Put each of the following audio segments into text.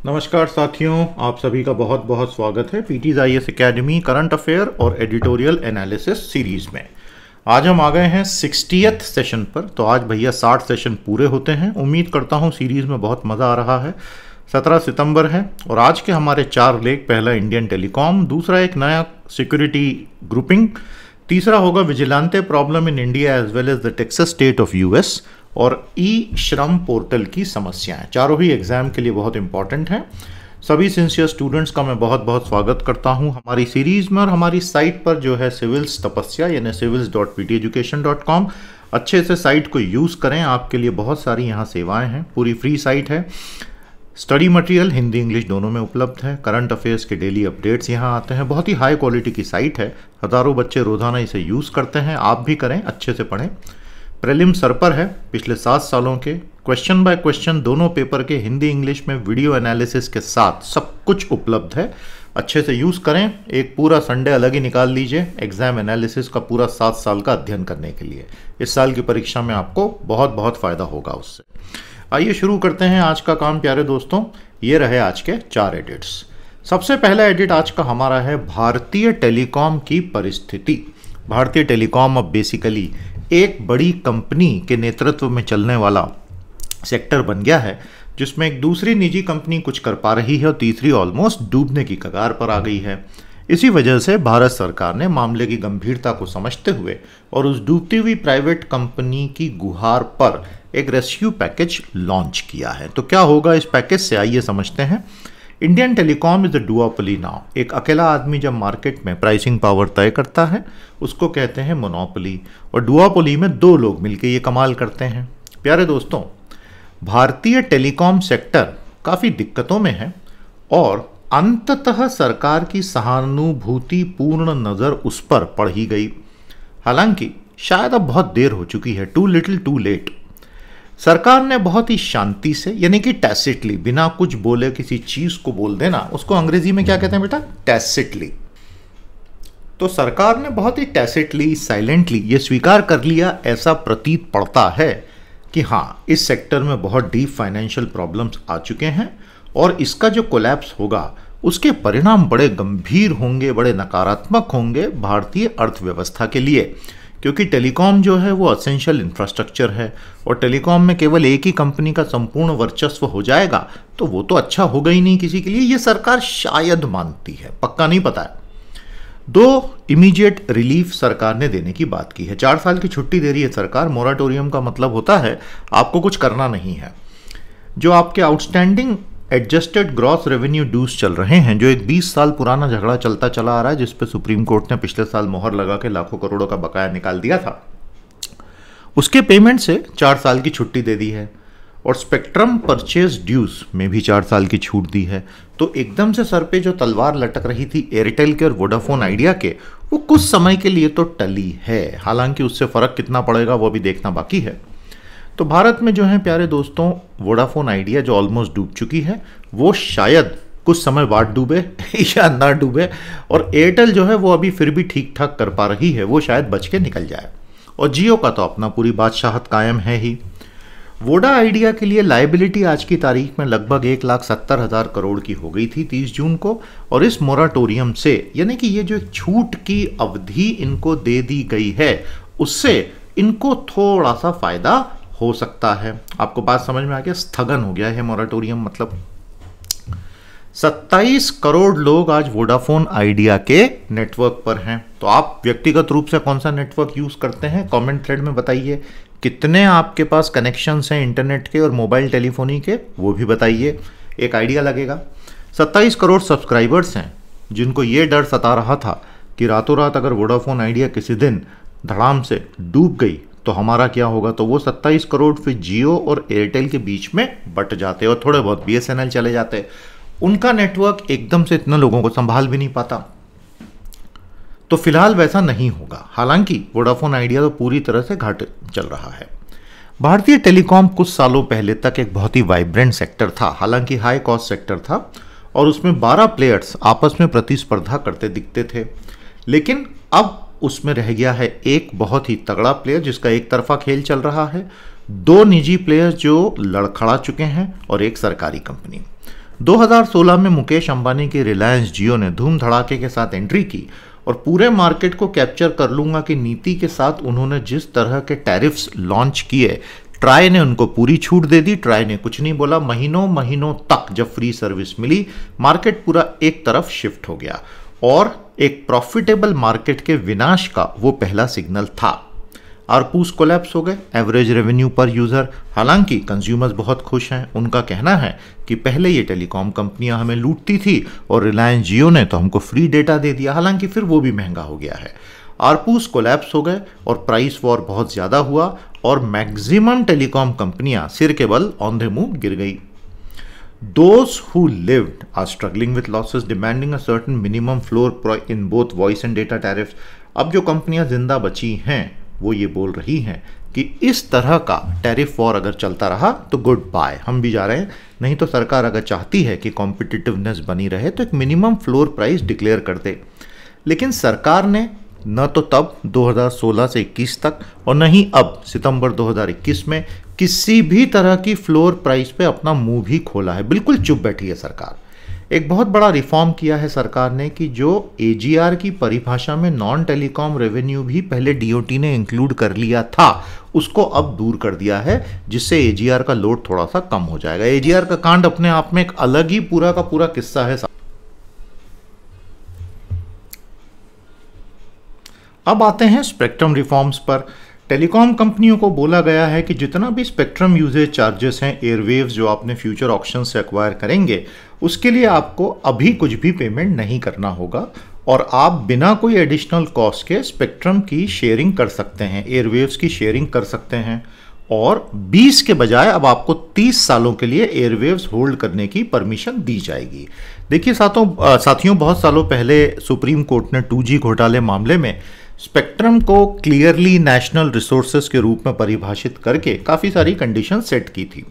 नमस्कार साथियों, आप सभी का बहुत बहुत स्वागत है PTs IAS academy current affair और एडिटोरियल एनालिसिस सीरीज में। आज हम आ गए हैं 60th सेशन पर। तो आज भैया 60 सेशन पूरे होते हैं। उम्मीद करता हूं सीरीज में बहुत मज़ा आ रहा है। 17 सितंबर है और आज के हमारे 4 लेख, पहला इंडियन टेलीकॉम, दूसरा एक नया सिक्योरिटी ग्रुपिंग, तीसरा होगा vigilante problem in India as well as the Texas state of US और ई श्रम पोर्टल की समस्याएं। चारों ही एग्जाम के लिए बहुत इंपॉर्टेंट हैं। सभी सिंसियर स्टूडेंट्स का मैं बहुत बहुत स्वागत करता हूं हमारी सीरीज में। और हमारी साइट पर जो है सिविल्स तपस्या यानी civils.pteducation.com, अच्छे से साइट को यूज़ करें। आपके लिए बहुत सारी यहाँ सेवाएं हैं। पूरी फ्री साइट है। स्टडी मटेरियल हिंदी इंग्लिश दोनों में उपलब्ध है। करंट अफेयर्स के डेली अपडेट्स यहाँ आते हैं। बहुत ही हाई क्वालिटी की साइट है। हज़ारों बच्चे रोज़ाना इसे यूज़ करते हैं। आप भी करें, अच्छे से पढ़ें। प्रीलिम सर पर है। पिछले 7 सालों के क्वेश्चन बाय क्वेश्चन दोनों पेपर के हिंदी इंग्लिश में वीडियो एनालिसिस के साथ सब कुछ उपलब्ध है। अच्छे से यूज़ करें। एक पूरा संडे अलग ही निकाल लीजिए एग्जाम एनालिसिस का पूरा 7 साल का अध्ययन करने के लिए। इस साल की परीक्षा में आपको बहुत बहुत फ़ायदा होगा उससे। आइए शुरू करते हैं आज का काम प्यारे दोस्तों। ये रहे आज के 4 एडिट्स। सबसे पहला एडिट आज का हमारा है भारतीय टेलीकॉम की परिस्थिति। भारतीय टेलीकॉम अब बेसिकली एक बड़ी कंपनी के नेतृत्व में चलने वाला सेक्टर बन गया है, जिसमें एक दूसरी निजी कंपनी कुछ कर पा रही है और तीसरी ऑलमोस्ट डूबने की कगार पर आ गई है। इसी वजह से भारत सरकार ने मामले की गंभीरता को समझते हुए और उस डूबती हुई प्राइवेट कंपनी की गुहार पर एक रेस्क्यू पैकेज लॉन्च किया है। तो क्या होगा इस पैकेज से, आइए समझते हैं। Indian telecom is a duopoly now. एक अकेला आदमी जब मार्केट में प्राइसिंग पावर तय करता है उसको कहते हैं मोनोपोली, और डुओपोली में 2 लोग मिलकर ये कमाल करते हैं। प्यारे दोस्तों, भारतीय टेलीकॉम सेक्टर काफ़ी दिक्कतों में है और अंततः सरकार की सहानुभूति पूर्ण नज़र उस पर पड़ ही गई। हालांकि शायद अब बहुत देर हो चुकी है। Too little too late. सरकार ने बहुत ही शांति से यानी कि टैसिटली, बिना कुछ बोले किसी चीज को बोल देना, उसको अंग्रेजी में क्या कहते हैं बेटा? टैसिटली। तो सरकार ने बहुत ही टैसिटली, साइलेंटली ये स्वीकार कर लिया, ऐसा प्रतीत पड़ता है कि हाँ, इस सेक्टर में बहुत डीप फाइनेंशियल प्रॉब्लम्स आ चुके हैं और इसका जो कोलैप्स होगा उसके परिणाम बड़े गंभीर होंगे, बड़े नकारात्मक होंगे भारतीय अर्थव्यवस्था के लिए। क्योंकि टेलीकॉम जो है वो एसेंशियल इंफ्रास्ट्रक्चर है और टेलीकॉम में केवल एक ही कंपनी का संपूर्ण वर्चस्व हो जाएगा तो वो तो अच्छा होगा ही नहीं किसी के लिए। ये सरकार शायद मानती है, पक्का नहीं पता है। 2 इमीडिएट रिलीफ सरकार ने देने की बात की है। 4 साल की छुट्टी दे रही है सरकार। मोराटोरियम का मतलब होता है आपको कुछ करना नहीं है। जो आपके outstanding adjusted gross revenue dues चल रहे हैं, जो एक 20 साल पुराना झगड़ा चलता चला आ रहा है, जिस पे सुप्रीम कोर्ट ने पिछले साल मोहर लगा के लाखों करोड़ों का बकाया निकाल दिया था, उसके पेमेंट से 4 साल की छुट्टी दे दी है। और स्पेक्ट्रम परचेज ड्यूज में भी 4 साल की छूट दी है। तो एकदम से सर पे जो तलवार लटक रही थी एयरटेल के और वोडाफोन आइडिया के, वो कुछ समय के लिए तो टली है। हालांकि उससे फर्क कितना पड़ेगा वो भी देखना बाकी है। तो भारत में जो है प्यारे दोस्तों, वोडाफोन आइडिया जो ऑलमोस्ट डूब चुकी है, वो शायद कुछ समय बाद डूबे या ना डूबे, और एयरटेल जो है वो अभी फिर भी ठीक ठाक कर पा रही है, वो शायद बच के निकल जाए। और जियो का तो अपना पूरी बादशाहत कायम है ही। वोडा आइडिया के लिए लायबिलिटी आज की तारीख में लगभग 1,70,000 करोड़ की हो गई थी 30 जून को। और इस मोराटोरियम से, यानी कि ये जो एक छूट की अवधि इनको दे दी गई है, उससे इनको थोड़ा सा फायदा हो सकता है। आपको बात समझ में आ गया? स्थगन हो गया है मोराटोरियम। मतलब 27 करोड़ लोग आज वोडाफोन आइडिया के नेटवर्क पर हैं। तो आप व्यक्तिगत रूप से कौन सा नेटवर्क यूज करते हैं? कमेंट थ्रेड में बताइए। कितने आपके पास कनेक्शंस हैं इंटरनेट के और मोबाइल टेलीफोनी के, वो भी बताइए, एक आइडिया लगेगा। 27 करोड़ सब्सक्राइबर्स हैं जिनको ये डर सता रहा था कि रातों रात अगर वोडाफोन आइडिया किसी दिन धड़ाम से डूब गई तो हमारा क्या होगा। तो वो 27 करोड़ फिर जियो और एयरटेल के बीच में बट जाते और थोड़े बहुत बीएसएनएल चले जाते। उनका नेटवर्क एकदम से इतने लोगों को संभाल भी नहीं पाता। तो फिलहाल वैसा नहीं होगा। हालांकि वोडाफोन आइडिया तो पूरी तरह से घाटे चल रहा है। भारतीय टेलीकॉम कुछ सालों पहले तक एक बहुत ही वाइब्रेंट सेक्टर था। हालांकि हाई कॉस्ट सेक्टर था और उसमें 12 प्लेयर्स आपस में प्रतिस्पर्धा करते दिखते थे। लेकिन अब उसमें रह गया है एक बहुत ही तगड़ा प्लेयर जिसका एक तरफा खेल चल रहा है, 2 निजी प्लेयर्स जो लड़खड़ा चुके हैं और एक सरकारी कंपनी। 2016 में मुकेश अंबानी की रिलायंस जियो ने धूम धड़ाके के साथ एंट्री की और पूरे मार्केट को कैप्चर कर लूंगा की नीति के साथ उन्होंने जिस तरह के टैरिफ्स लॉन्च किए, ट्राई ने उनको पूरी छूट दे दी। ट्राई ने कुछ नहीं बोला। महीनों महीनों तक जब फ्री सर्विस मिली, मार्केट पूरा एक तरफ शिफ्ट हो गया और एक प्रॉफिटेबल मार्केट के विनाश का वो पहला सिग्नल था। आरपूस कोलैप्स हो गए, एवरेज रेवेन्यू पर यूजर। हालांकि कंज्यूमर्स बहुत खुश हैं। उनका कहना है कि पहले ये टेलीकॉम कंपनियां हमें लूटती थी और रिलायंस जियो ने तो हमको फ्री डेटा दे दिया, हालांकि फिर वो भी महंगा हो गया है। आरपूस कोलैप्स हो गए और प्राइस वॉर बहुत ज्यादा हुआ और मैक्सिमम टेलीकॉम कंपनियां सिर के बल औंधे मुंह गिर गई। Those who lived are struggling with losses, demanding a certain minimum floor in both voice and data tariffs. अब जो कंपनियां जिंदा बची हैं वो ये बोल रही हैं कि इस तरह का टैरिफ वॉर अगर चलता रहा तो गुड बाय, हम भी जा रहे हैं। नहीं तो सरकार अगर चाहती है कि कॉम्पिटिटिवनेस बनी रहे तो एक मिनिमम फ्लोर प्राइस डिक्लेयर कर दे। लेकिन सरकार ने न तो तब 2016 से 21 तक और न ही अब सितंबर 2021 में किसी भी तरह की फ्लोर प्राइस पे अपना मुंह भी खोला है। बिल्कुल चुप बैठी है सरकार। एक बहुत बड़ा रिफॉर्म किया है सरकार ने कि जो एजीआर की परिभाषा में नॉन टेलीकॉम रेवेन्यू भी पहले डीओटी ने इंक्लूड कर लिया था, उसको अब दूर कर दिया है, जिससे एजीआर का लोड थोड़ा सा कम हो जाएगा। एजीआर का कांड अपने आप में एक अलग ही पूरा का पूरा किस्सा है। अब आते हैं स्पेक्ट्रम रिफॉर्म्स पर। टेलीकॉम कंपनियों को बोला गया है कि जितना भी स्पेक्ट्रम यूजेज चार्जेस हैं, एयरवेव्स जो आपने फ्यूचर ऑक्शन से एक्वायर करेंगे, उसके लिए आपको अभी कुछ भी पेमेंट नहीं करना होगा और आप बिना कोई एडिशनल कॉस्ट के स्पेक्ट्रम की शेयरिंग कर सकते हैं, एयरवेव्स की शेयरिंग कर सकते हैं। और 20 के बजाय अब आपको 30 सालों के लिए एयरवेव्स होल्ड करने की परमिशन दी जाएगी। देखिए साथियों, बहुत सालों पहले सुप्रीम कोर्ट ने 2G घोटाले मामले में स्पेक्ट्रम को क्लियरली नेशनल रिसोर्सेज के रूप में परिभाषित करके काफ़ी सारी कंडीशन सेट की थी।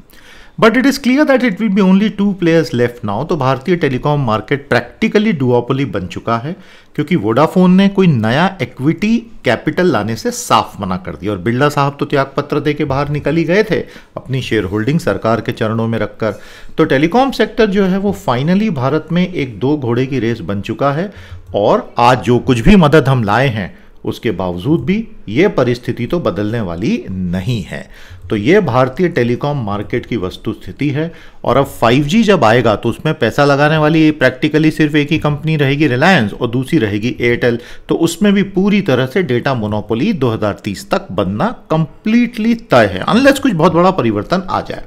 But it is clear that it will be only 2 players left now. तो भारतीय टेलीकॉम मार्केट प्रैक्टिकली डुओपोली बन चुका है, क्योंकि वोडाफोन ने कोई नया इक्विटी कैपिटल लाने से साफ मना कर दिया और बिरला साहब तो त्यागपत्र दे के बाहर निकल ही गए थे अपनी शेयर होल्डिंग सरकार के चरणों में रखकर। तो टेलीकॉम सेक्टर जो है वो फाइनली भारत में एक 2 घोड़े की रेस बन चुका है और आज जो कुछ भी मदद हम लाए हैं उसके बावजूद भी ये परिस्थिति तो बदलने वाली नहीं है। तो ये भारतीय टेलीकॉम मार्केट की वस्तुस्थिति है और अब 5G जब आएगा तो उसमें पैसा लगाने वाली प्रैक्टिकली सिर्फ एक ही कंपनी रहेगी, रिलायंस, और दूसरी रहेगी एयरटेल। तो उसमें भी पूरी तरह से डेटा मोनोपोली 2030 तक बनना कंप्लीटली तय है, अनलेस कुछ बहुत बड़ा परिवर्तन आ जाए।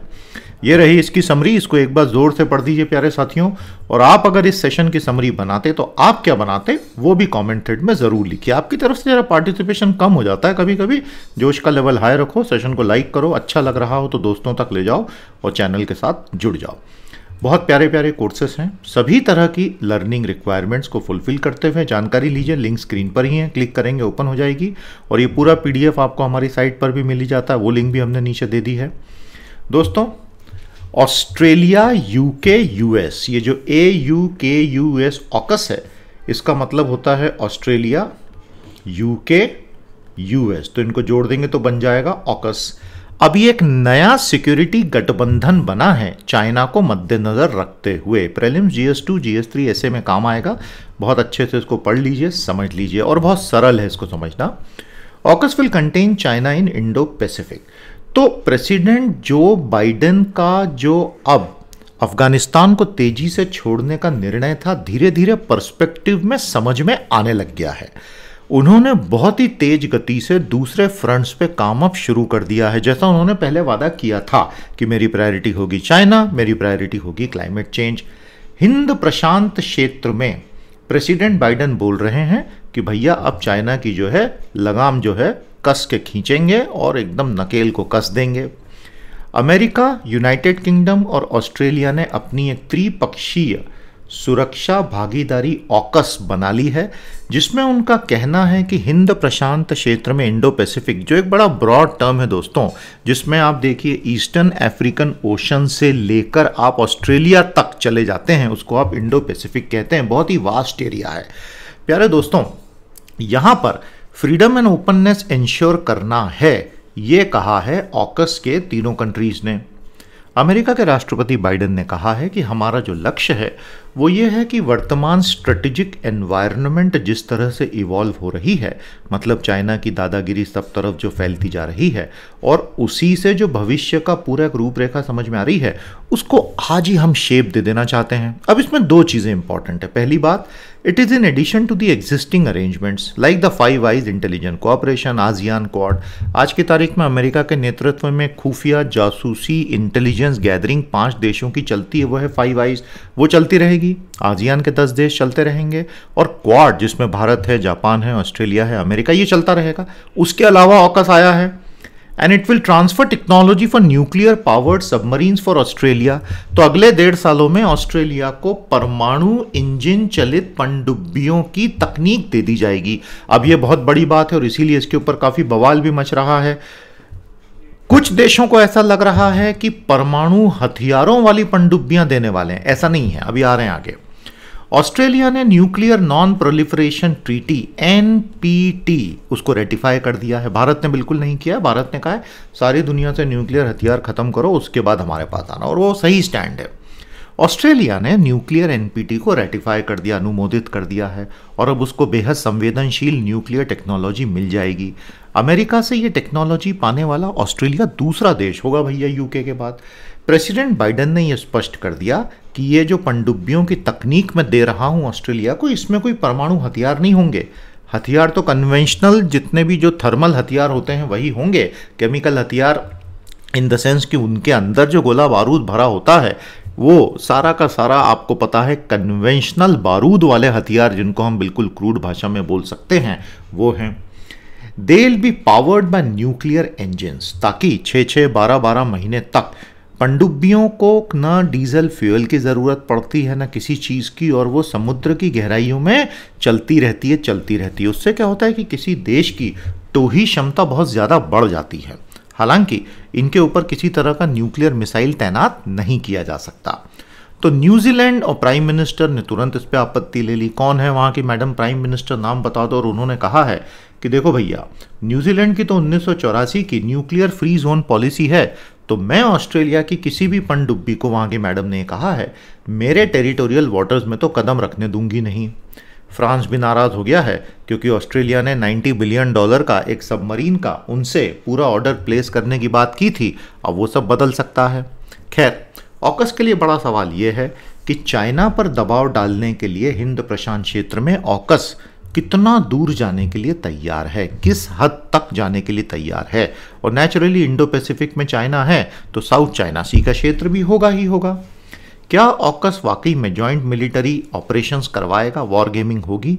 ये रही इसकी समरी। इसको एक बार जोर से पढ़ दीजिए प्यारे साथियों। और आप अगर इस सेशन की समरी बनाते तो आप क्या बनाते वो भी कमेंट थ्रेड में जरूर लिखिए। आपकी तरफ से जरा पार्टिसिपेशन कम हो जाता है कभी कभी। जोश का लेवल हाई रखो, सेशन को लाइक करो, अच्छा लग रहा हो तो दोस्तों तक ले जाओ और चैनल के साथ जुड़ जाओ। बहुत प्यारे प्यारे कोर्सेस हैं, सभी तरह की लर्निंग रिक्वायरमेंट्स को फुलफिल करते हुए जानकारी लीजिए। लिंक स्क्रीन पर ही है, क्लिक करेंगे ओपन हो जाएगी और ये पूरा PDF आपको हमारी साइट पर भी मिल ही जाता है, वो लिंक भी हमने नीचे दे दी है। दोस्तों, ऑस्ट्रेलिया, यूके, यूएस, ये जो AUKUS ऑकस है, इसका मतलब होता है ऑस्ट्रेलिया, यूके, यूएस। तो इनको जोड़ देंगे तो बन जाएगा ऑकस। अभी एक नया सिक्योरिटी गठबंधन बना है चाइना को मद्देनजर रखते हुए। प्रीलिम्स GS2 GS3 ऐसे में काम आएगा। बहुत अच्छे से इसको पढ़ लीजिए, समझ लीजिए और बहुत सरल है इसको समझना। AUKUS will contain China in Indo Pacific. तो प्रेसिडेंट जो बाइडेन का जो अब अफगानिस्तान को तेजी से छोड़ने का निर्णय था, धीरे धीरे पर्सपेक्टिव में समझ में आने लग गया है। उन्होंने बहुत ही तेज गति से दूसरे फ्रंट्स पे काम अप शुरू कर दिया है। जैसा उन्होंने पहले वादा किया था कि मेरी प्रायोरिटी होगी चाइना, मेरी प्रायोरिटी होगी क्लाइमेट चेंज। हिंद प्रशांत क्षेत्र में प्रेसिडेंट बाइडेन बोल रहे हैं कि भैया अब चाइना की जो है लगाम जो है कस के खींचेंगे और एकदम नकेल को कस देंगे। अमेरिका, यूनाइटेड किंगडम और ऑस्ट्रेलिया ने अपनी एक त्रिपक्षीय सुरक्षा भागीदारी ऑकस बना ली है, जिसमें उनका कहना है कि हिंद प्रशांत क्षेत्र में इंडो पैसिफिक, जो एक बड़ा ब्रॉड टर्म है दोस्तों, जिसमें आप देखिए ईस्टर्न अफ्रीकन ओशन से लेकर आप ऑस्ट्रेलिया तक चले जाते हैं, उसको आप इंडो पैसिफिक कहते हैं। बहुत ही वास्ट एरिया है। प्यारे दोस्तों, यहाँ पर फ्रीडम एंड ओपननेस इंश्योर करना है, ये कहा है ऑकस के तीनों कंट्रीज ने। अमेरिका के राष्ट्रपति बाइडेन ने कहा है कि हमारा जो लक्ष्य है वो ये है कि वर्तमान स्ट्रेटेजिक एनवायरनमेंट जिस तरह से इवॉल्व हो रही है, मतलब चाइना की दादागिरी सब तरफ जो फैलती जा रही है और उसी से जो भविष्य का पूरा एक रूपरेखा समझ में आ रही है, उसको आज ही हम शेप दे देना चाहते हैं। अब इसमें दो चीज़ें इंपॉर्टेंट है। पहली बात, it is in addition to the existing arrangements like the five eyes intelligent cooperation, ASEAN Quad. आज की तारीख में अमेरिका के नेतृत्व में खुफिया जासूसी इंटेलिजेंस गैदरिंग 5 देशों की चलती है, वो है फाइव आइज, वो चलती रहेगी। आसियान के 10 देश चलते रहेंगे और क्वाड जिसमें भारत है, जापान है, ऑस्ट्रेलिया है, अमेरिका, ये चलता रहेगा। उसके अलावा ऑकस आया है and it will transfer technology for nuclear powered submarines for Australia. तो अगले 1.5 सालों में ऑस्ट्रेलिया को परमाणु इंजन चलित पनडुब्बियों की तकनीक दे दी जाएगी। अब यह बहुत बड़ी बात है और इसीलिए इसके ऊपर काफी बवाल भी मच रहा है। कुछ देशों को ऐसा लग रहा है कि परमाणु हथियारों वाली पनडुब्बियां देने वाले हैं, ऐसा नहीं है, अभी आ रहे हैं आगे। ऑस्ट्रेलिया ने nuclear non proliferation treaty NPT उसको रेटिफाई कर दिया है। भारत ने बिल्कुल नहीं किया। भारत ने कहा है सारी दुनिया से न्यूक्लियर हथियार खत्म करो, उसके बाद हमारे पास आना, और वो सही स्टैंड है। ऑस्ट्रेलिया ने न्यूक्लियर एनपीटी को रेटिफाई कर दिया, अनुमोदित कर दिया है और अब उसको बेहद संवेदनशील न्यूक्लियर टेक्नोलॉजी मिल जाएगी। अमेरिका से ये टेक्नोलॉजी पाने वाला ऑस्ट्रेलिया दूसरा देश होगा भैया, यूके के बाद। प्रेसिडेंट बाइडेन ने यह स्पष्ट कर दिया कि ये जो पनडुब्बियों की तकनीक मैं दे रहा हूं ऑस्ट्रेलिया को, इसमें कोई परमाणु हथियार नहीं होंगे। हथियार तो कन्वेंशनल जितने भी जो थर्मल हथियार होते हैं वही होंगे। केमिकल हथियार इन द सेंस कि उनके अंदर जो गोला बारूद भरा होता है वो सारा का सारा आपको पता है कन्वेंशनल बारूद वाले हथियार, जिनको हम बिल्कुल क्रूड भाषा में बोल सकते हैं, वो हैं। They will be powered by nuclear engines, ताकि 6-6, 12-12 महीने तक पनडुब्बियों को न डीजल फ्यूल की ज़रूरत पड़ती है न किसी चीज़ की, और वो समुद्र की गहराइयों में चलती रहती है। उससे क्या होता है कि किसी देश की टोही क्षमता बहुत ज़्यादा बढ़ जाती है। हालांकि इनके ऊपर किसी तरह का न्यूक्लियर मिसाइल तैनात नहीं किया जा सकता। तो न्यूजीलैंड और प्राइम मिनिस्टर ने तुरंत इस पर आपत्ति ले ली। कौन है वहाँ की मैडम प्राइम मिनिस्टर, नाम बता दो। और उन्होंने कहा है कि देखो भैया, न्यूजीलैंड की तो 1984 की न्यूक्लियर फ्री जोन पॉलिसी है, तो मैं ऑस्ट्रेलिया की किसी भी पनडुब्बी को, वहाँ की मैडम ने कहा है, मेरे टेरिटोरियल वाटर्स में तो कदम रखने दूंगी नहीं। फ्रांस भी नाराज हो गया है क्योंकि ऑस्ट्रेलिया ने $90 बिलियन का एक सबमरीन का उनसे पूरा ऑर्डर प्लेस करने की बात की थी। अब वो सब बदल सकता है। खैर, ऑकस के लिए बड़ा सवाल ये है कि चाइना पर दबाव डालने के लिए हिंद प्रशांत क्षेत्र में ऑकस कितना दूर जाने के लिए तैयार है, किस हद तक जाने के लिए तैयार है। और नेचुरली इंडो पैसिफिक में चाइना है तो साउथ चाइना सी का क्षेत्र भी होगा ही होगा। क्या ऑकस वाकई में जॉइंट मिलिट्री ऑपरेशंस करवाएगा, वॉर गेमिंग होगी?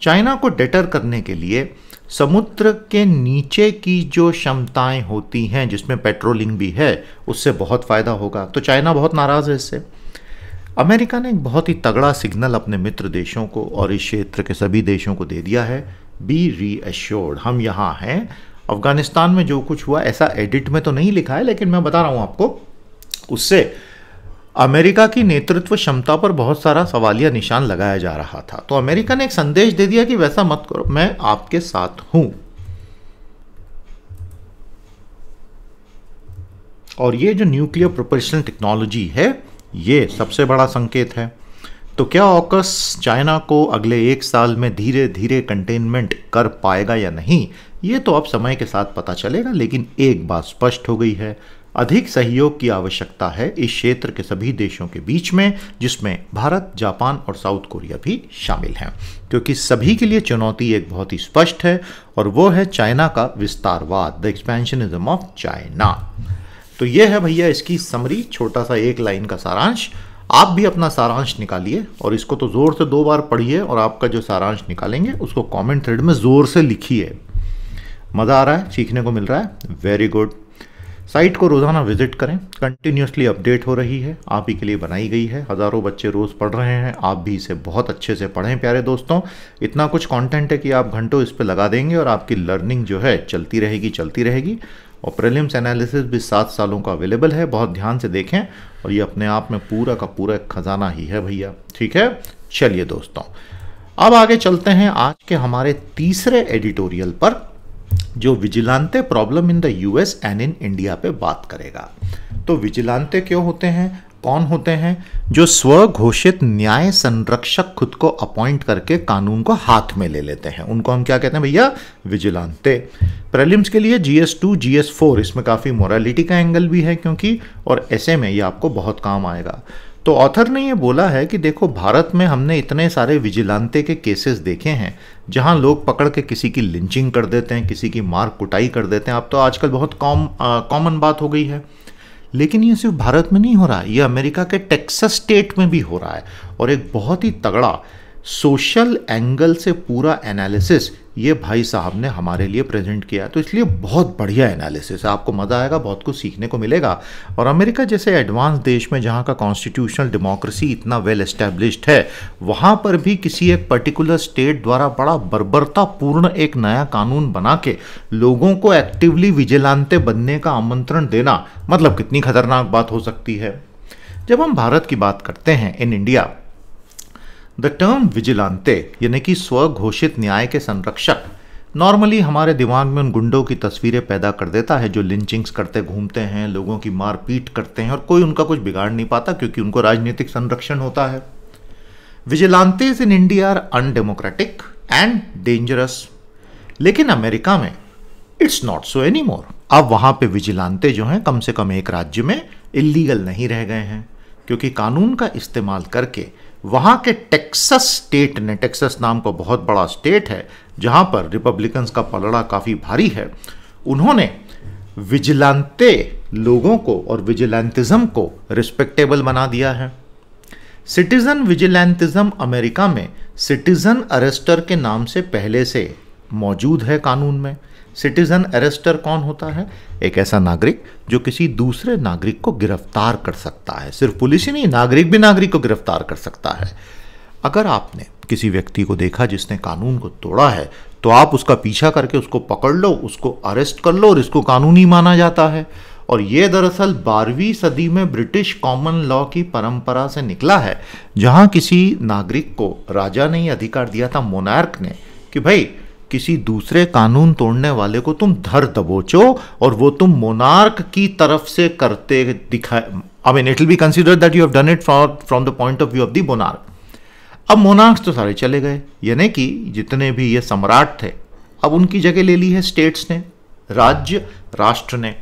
चाइना को डेटर करने के लिए समुद्र के नीचे की जो क्षमताएं होती हैं, जिसमें पेट्रोलिंग भी है, उससे बहुत फ़ायदा होगा। तो चाइना बहुत नाराज़ है इससे। अमेरिका ने एक बहुत ही तगड़ा सिग्नल अपने मित्र देशों को और इस क्षेत्र के सभी देशों को दे दिया है, बी रीअश्योर्ड, हम यहाँ हैं। अफगानिस्तान में जो कुछ हुआ, ऐसा एडिट में तो नहीं लिखा है, लेकिन मैं बता रहा हूँ आपको, उससे अमेरिका की नेतृत्व क्षमता पर बहुत सारा सवालिया निशान लगाया जा रहा था। तो अमेरिका ने एक संदेश दे दिया कि वैसा मत करो, मैं आपके साथ हूं। और ये जो न्यूक्लियर प्रोपल्शन टेक्नोलॉजी है, ये सबसे बड़ा संकेत है। तो क्या ऑकस चाइना को अगले 1 साल में धीरे धीरे कंटेनमेंट कर पाएगा या नहीं, ये तो अब समय के साथ पता चलेगा। लेकिन एक बात स्पष्ट हो गई है, अधिक सहयोग की आवश्यकता है इस क्षेत्र के सभी देशों के बीच में, जिसमें भारत, जापान और साउथ कोरिया भी शामिल हैं, क्योंकि सभी के लिए चुनौती एक बहुत ही स्पष्ट है और वो है चाइना का विस्तारवाद, द एक्सपेंशनिज्म ऑफ चाइना। तो ये है भैया इसकी समरी, छोटा सा 1 लाइन का सारांश। आप भी अपना सारांश निकालिए और इसको तो ज़ोर से 2 बार पढ़िए, और आपका जो सारांश निकालेंगे उसको कमेंट थ्रेड में ज़ोर से लिखिए। मज़ा आ रहा है, सीखने को मिल रहा है, वेरी गुड। साइट को रोज़ाना विजिट करें, कंटिन्यूसली अपडेट हो रही है, आप ही के लिए बनाई गई है। हज़ारों बच्चे रोज़ पढ़ रहे हैं, आप भी इसे बहुत अच्छे से पढ़ें प्यारे दोस्तों। इतना कुछ कंटेंट है कि आप घंटों इस पे लगा देंगे और आपकी लर्निंग जो है चलती रहेगी। और प्रीलिम्स एनालिसिस भी 7 सालों का अवेलेबल है, बहुत ध्यान से देखें, और ये अपने आप में पूरा का पूरा एक खजाना ही है भैया। ठीक है, चलिए दोस्तों, अब आगे चलते हैं आज के हमारे तीसरे एडिटोरियल पर, जो vigilante problem in the US and in India पे बात करेगा। तो विजिलांते क्यों होते हैं, कौन होते हैं? जो स्वघोषित न्याय संरक्षक खुद को अपॉइंट करके कानून को हाथ में ले लेते हैं, उनको हम क्या कहते हैं भैया? विजिलांते। प्रीलिम्स के लिए GS2 GS4 इसमें काफ़ी मोरालिटी का एंगल भी है क्योंकि, और ऐसे में ये आपको बहुत काम आएगा। तो ऑथर ने ये बोला है कि देखो, भारत में हमने इतने सारे विजिलांते के केसेस देखे हैं जहां लोग पकड़ के किसी की लिंचिंग कर देते हैं, किसी की मार कुटाई कर देते हैं। अब तो आजकल बहुत कॉमन बात हो गई है। लेकिन ये सिर्फ भारत में नहीं हो रहा है, ये अमेरिका के टेक्सास स्टेट में भी हो रहा है। और एक बहुत ही तगड़ा सोशल एंगल से पूरा एनालिसिस ये भाई साहब ने हमारे लिए प्रेजेंट किया। तो इसलिए बहुत बढ़िया एनालिसिस है, आपको मज़ा आएगा, बहुत कुछ सीखने को मिलेगा। और अमेरिका जैसे एडवांस देश में जहाँ का कॉन्स्टिट्यूशनल डेमोक्रेसी इतना वेल एस्टेब्लिश्ड है, वहाँ पर भी किसी एक पर्टिकुलर स्टेट द्वारा बड़ा बर्बरतापूर्ण एक नया कानून बना के लोगों को एक्टिवली विजिलांते बनने का आमंत्रण देना, मतलब कितनी खतरनाक बात हो सकती है। जब हम भारत की बात करते हैं, इन इंडिया, द टर्म विजिलांते यानी कि स्वघोषित न्याय के संरक्षक नॉर्मली हमारे दिमाग में उन गुंडों की तस्वीरें पैदा कर देता है जो लिंचिंग्स करते घूमते हैं, लोगों की मारपीट करते हैं और कोई उनका कुछ बिगाड़ नहीं पाता क्योंकि उनको राजनीतिक संरक्षण होता है। Vigilantes in India are undemocratic and dangerous. लेकिन अमेरिका में it's not so anymore. अब वहां पे विजिलांते जो हैं कम से कम एक राज्य में इलीगल नहीं रह गए हैं, क्योंकि कानून का इस्तेमाल करके वहां के टेक्सास स्टेट ने, टेक्सास नाम का बहुत बड़ा स्टेट है जहां पर रिपब्लिकन्स का पलड़ा काफी भारी है, उन्होंने विजिलांते लोगों को और विजिलेंटिज्म को रिस्पेक्टेबल बना दिया है। सिटीजन विजिलेंटिज्म अमेरिका में सिटीजन अरेस्टर के नाम से पहले से मौजूद है कानून में। सिटीजन अरेस्टर कौन होता है? एक ऐसा नागरिक जो किसी दूसरे नागरिक को गिरफ्तार कर सकता है। सिर्फ पुलिस ही नहीं, नागरिक भी नागरिक को गिरफ्तार कर सकता है। अगर आपने किसी व्यक्ति को देखा जिसने कानून को तोड़ा है, तो आप उसका पीछा करके उसको पकड़ लो, उसको अरेस्ट कर लो और इसको कानूनी माना जाता है। और ये दरअसल 12वीं सदी में ब्रिटिश कॉमन लॉ की परंपरा से निकला है, जहां किसी नागरिक को राजा ने अधिकार दिया था, मोनार्क ने, कि भाई किसी दूसरे कानून तोड़ने वाले को तुम धर दबोचो और वो तुम मोनार्क की तरफ से करते दिखाए। I mean it will be considered that you have done it from the point of view of the monarch. अब मोनार्क्स तो सारे चले गए, यानी कि जितने भी ये सम्राट थे, अब उनकी जगह ले ली है स्टेट्स ने, राज्य राष्ट्र ने।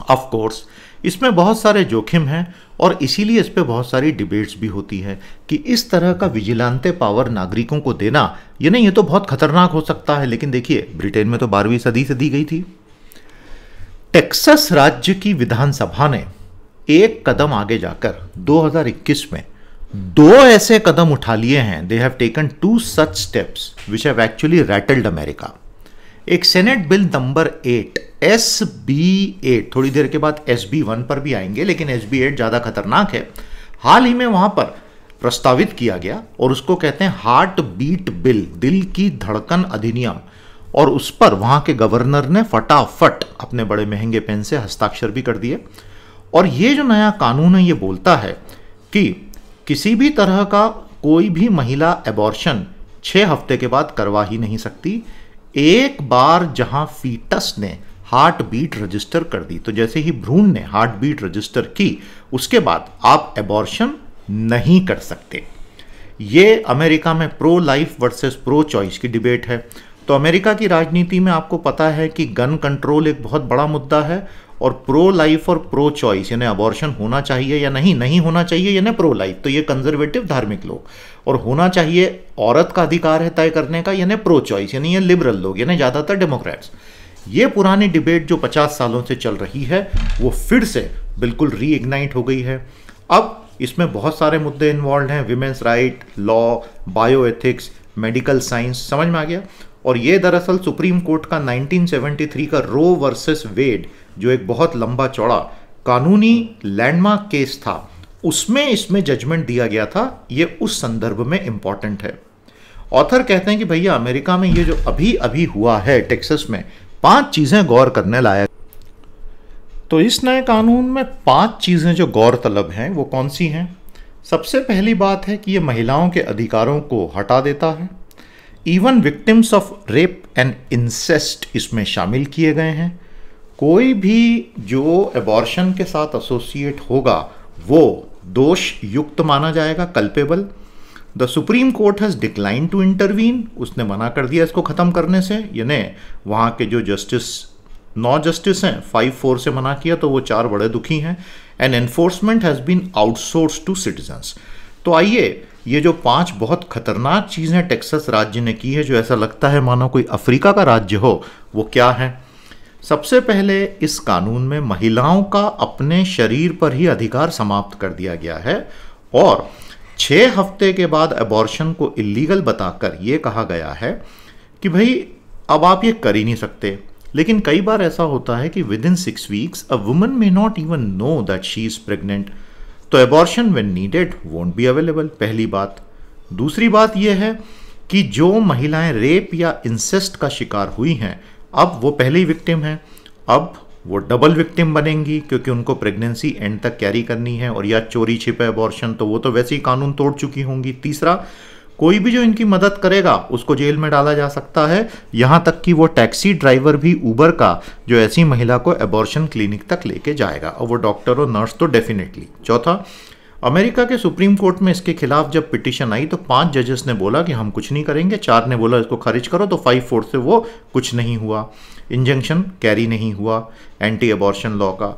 ऑफ कोर्स इसमें बहुत सारे जोखिम हैं और इसीलिए इस पे बहुत सारी डिबेट्स भी होती है कि इस तरह का विजिलांते पावर नागरिकों को देना, ये नहीं, ये तो बहुत खतरनाक हो सकता है। लेकिन देखिए, ब्रिटेन में तो 12वीं सदी से दी गई थी। टेक्सास राज्य की विधानसभा ने एक कदम आगे जाकर 2021 में 2 ऐसे कदम उठा लिए हैं। They have taken 2 such steps which have actually rattled America. एक सेनेट बिल नंबर 8 SB8, थोड़ी देर के बाद SB1 पर भी आएंगे, लेकिन SB8 ज़्यादा खतरनाक है। हाल ही में वहाँ पर प्रस्तावित किया गया और उसको कहते हैं हार्ट बीट बिल, दिल की धड़कन अधिनियम। और उस पर वहाँ के गवर्नर ने फटाफट अपने बड़े महंगे पेन से हस्ताक्षर भी कर दिए। और ये जो नया कानून है, ये बोलता है कि किसी भी तरह का कोई भी महिला एबॉर्शन 6 हफ्ते के बाद करवा ही नहीं सकती। एक बार जहां फीटस ने हार्ट बीट रजिस्टर कर दी, तो जैसे ही भ्रूण ने हार्ट बीट रजिस्टर की, उसके बाद आप एबॉर्शन नहीं कर सकते। ये अमेरिका में pro life versus pro choice की डिबेट है। तो अमेरिका की राजनीति में आपको पता है कि गन कंट्रोल एक बहुत बड़ा मुद्दा है, और प्रो लाइफ और प्रो चॉइस यानी अबॉर्शन होना चाहिए या नहीं, नहीं होना चाहिए यानी प्रो लाइफ, तो ये कंजर्वेटिव धार्मिक लोग, और होना चाहिए औरत का अधिकार है तय करने का यानी प्रो चॉइस, यानी ये लिबरल लोग, यानी ज़्यादातर डेमोक्रेट्स। ये पुरानी डिबेट जो 50 सालों से चल रही है, वो फिर से बिल्कुल रीइग्नाइट हो गई है। अब इसमें बहुत सारे मुद्दे इन्वॉल्व हैं, women's right, law, bio ethics, medical science, समझ में आ गया। और ये दरअसल सुप्रीम कोर्ट का 1973 का रो वर्सेस वेड, जो एक बहुत लंबा चौड़ा कानूनी लैंडमार्क केस था, उसमें इसमें जजमेंट दिया गया था। ये उस संदर्भ में इंपॉर्टेंट है। ऑथर कहते हैं कि भैया अमेरिका में ये जो अभी अभी हुआ है टेक्सास में, 5 चीजें गौर करने लायक। तो इस नए कानून में 5 चीजें जो गौर तलब हैं वो कौन सी हैं? सबसे पहली बात है कि ये महिलाओं के अधिकारों को हटा देता है। Even victims of rape and incest इसमें शामिल किए गए हैं। कोई भी जो एबॉर्शन के साथ एसोसिएट होगा वो दोष युक्त माना जाएगा, culpable. The Supreme Court has decline to intervene, उसने मना कर दिया इसको ख़त्म करने से। यानी वहाँ के जो जस्टिस 9 जस्टिस हैं 5-4 से मना किया, तो वो 4 बड़े दुखी हैं। And enforcement has been outsource to citizens. तो आइए, ये जो 5 बहुत खतरनाक चीज़ें टेक्सास राज्य ने की है, जो ऐसा लगता है मानो कोई अफ्रीका का राज्य हो, वो क्या है? सबसे पहले इस कानून में महिलाओं का अपने शरीर पर ही अधिकार समाप्त कर दिया गया है और 6 हफ्ते के बाद अबॉर्शन को इलीगल बताकर यह कहा गया है कि भाई अब आप ये कर ही नहीं सकते। लेकिन कई बार ऐसा होता है कि within 6 weeks a woman may not even know that she is pregnant, तो abortion when needed won't be available, पहली बात। दूसरी बात यह है कि जो महिलाएं रेप या इंसेस्ट का शिकार हुई हैं, अब वो पहली विक्टिम है, अब वो डबल विक्टिम बनेंगी क्योंकि उनको प्रेगनेंसी एंड तक कैरी करनी है, और या चोरी छिपे अबॉर्शन तो वो तो वैसे ही कानून तोड़ चुकी होंगी। तीसरा, कोई भी जो इनकी मदद करेगा उसको जेल में डाला जा सकता है, यहाँ तक कि वो टैक्सी ड्राइवर भी उबर का जो ऐसी महिला को अबॉर्शन क्लिनिक तक लेके जाएगा, और वो डॉक्टर और नर्स तो डेफिनेटली। चौथा, अमेरिका के सुप्रीम कोर्ट में इसके खिलाफ जब पिटीशन आई तो 5 जजेस ने बोला कि हम कुछ नहीं करेंगे, 4 ने बोला इसको खारिज करो, तो 5-4 से वो कुछ नहीं हुआ, इंजंक्शन कैरी नहीं हुआ एंटी अबॉर्शन लॉ का।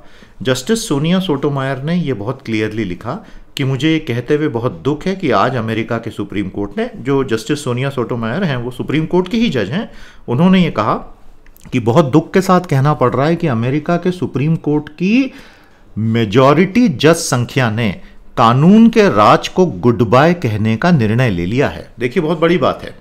जस्टिस सोनिया सोटोमायर ने ये बहुत क्लियरली लिखा कि मुझे ये कहते हुए बहुत दुख है कि आज अमेरिका के सुप्रीम कोर्ट ने, जो जस्टिस सोनिया सोटोमायर हैं वो सुप्रीम कोर्ट के ही जज हैं, उन्होंने ये कहा कि बहुत दुख के साथ कहना पड़ रहा है कि अमेरिका के सुप्रीम कोर्ट की मेजॉरिटी जज संख्या ने कानून के राज को गुड बाय कहने का निर्णय ले लिया है। देखिए, बहुत बड़ी बात है।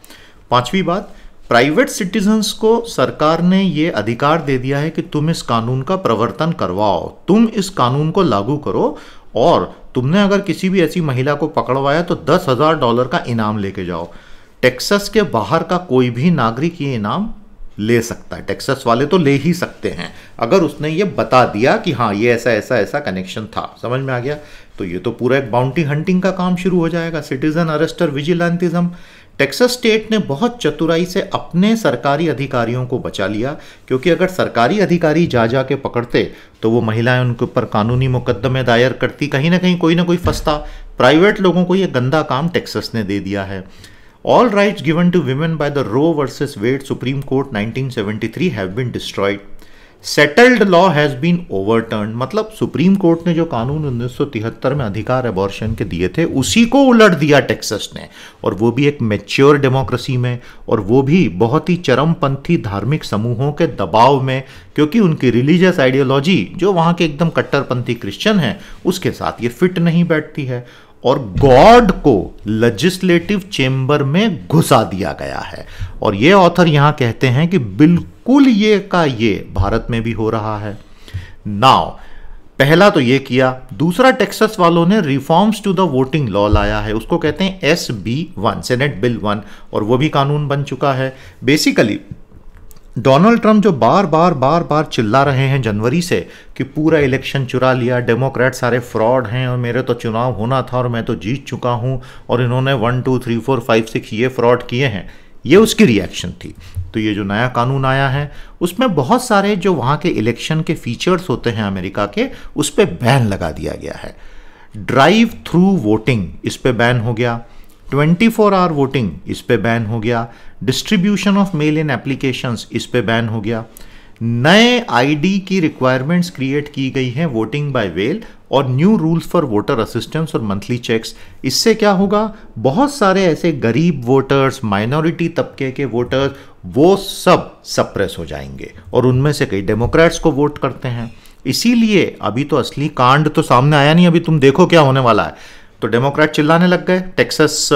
5वीं बात, प्राइवेट सिटीजन्स को सरकार ने ये अधिकार दे दिया है कि तुम इस कानून का प्रवर्तन करवाओ, तुम इस कानून को लागू करो, और तुमने अगर किसी भी ऐसी महिला को पकड़वाया तो $10,000 का इनाम लेके जाओ। टेक्सास के बाहर का कोई भी नागरिक ये इनाम ले सकता है, टेक्सास वाले तो ले ही सकते हैं अगर उसने ये बता दिया कि हाँ ये ऐसा ऐसा ऐसा कनेक्शन था। समझ में आ गया? तो ये तो पूरा एक बाउंटी हंटिंग का काम शुरू हो जाएगा, सिटीजन अरेस्ट और विजिलेंटिज्म। टेक्सास स्टेट ने बहुत चतुराई से अपने सरकारी अधिकारियों को बचा लिया, क्योंकि अगर सरकारी अधिकारी जा के पकड़ते तो वो महिलाएं उनके ऊपर कानूनी मुकदमे दायर करती, कहीं ना कहीं कोई ना कोई फंसता। प्राइवेट लोगों को ये गंदा काम टेक्सास ने दे दिया है। All rights given to women by the Roe versus Wade Supreme Court 1973 have been destroyed. Settled law has been overturned. मतलब सुप्रीम कोर्ट ने जो कानून 1973 में अधिकार अबॉर्शन के दिए थे उसी को उलट दिया टेक्सास ने, और वो भी एक मैच्योर डेमोक्रेसी में, और वो भी बहुत ही चरमपंथी धार्मिक समूहों के दबाव में, क्योंकि उनकी रिलीजियस आइडियोलॉजी जो वहाँ के एकदम कट्टरपंथी क्रिश्चियन हैं उसके साथ ये फिट नहीं बैठती है। और गॉड को लेजिस्लेटिव चेंबर में घुसा दिया गया है। और ये ऑथर यहां कहते हैं कि बिल्कुल ये का ये भारत में भी हो रहा है। नाउ पहला तो ये किया, दूसरा टेक्सास वालों ने reforms to the voting law लाया है, उसको कहते हैं SB1, सेनेट बिल 1, और वो भी कानून बन चुका है। बेसिकली डोनाल्ड ट्रंप जो बार बार चिल्ला रहे हैं जनवरी से कि पूरा इलेक्शन चुरा लिया, डेमोक्रेट सारे फ्रॉड हैं और मेरे तो चुनाव होना था और मैं तो जीत चुका हूं, और इन्होंने 1 2 3 4 5 6 ये फ्रॉड किए हैं, ये उसकी रिएक्शन थी। तो ये जो नया कानून आया है उसमें बहुत सारे जो वहाँ के इलेक्शन के फीचर्स होते हैं अमेरिका के, उस पर बैन लगा दिया गया है। ड्राइव थ्रू वोटिंग इस पे बैन हो गया, 24 आवर वोटिंग इस पे बैन हो गया, distribution of male in applications इस पे बैन हो गया। नए आईडी की रिक्वायरमेंट्स क्रिएट की गई हैं वोटिंग बाय मेल, और new rules for voter assistance और मंथली चेक्स। इससे क्या होगा, बहुत सारे ऐसे गरीब वोटर्स, माइनॉरिटी तबके के वोटर्स, वो सब सप्रेस हो जाएंगे, और उनमें से कई डेमोक्रेट्स को वोट करते हैं। इसीलिए अभी तो असली कांड तो सामने आया नहीं, अभी तुम देखो क्या होने वाला है। तो डेमोक्रेट चिल्लाने लग गए टेक्सास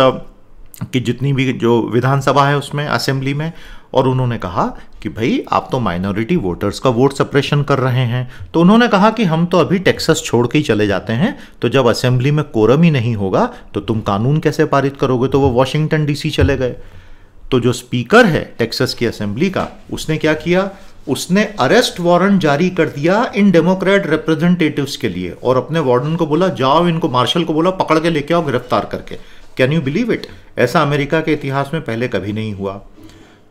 की जितनी भी जो विधानसभा है उसमें, असेंबली में, और उन्होंने कहा कि भाई आप तो माइनॉरिटी वोटर्स का वोट सप्रेशन कर रहे हैं। तो उन्होंने कहा कि हम तो अभी टेक्सास छोड़ के ही चले जाते हैं, तो जब असेंबली में कोरम ही नहीं होगा तो तुम कानून कैसे पारित करोगे। तो वो वॉशिंगटन DC चले गए। तो जो स्पीकर है टेक्सास की असेंबली का, उसने क्या किया, उसने अरेस्ट वारंट जारी कर दिया इन डेमोक्रेट रिप्रेजेंटेटिव्स के लिए, और अपने वार्डन को बोला जाओ इनको, मार्शल को बोला पकड़ के लेके आओ गिरफ्तार करके। Can you believe it? ऐसा अमेरिका के इतिहास में पहले कभी नहीं हुआ।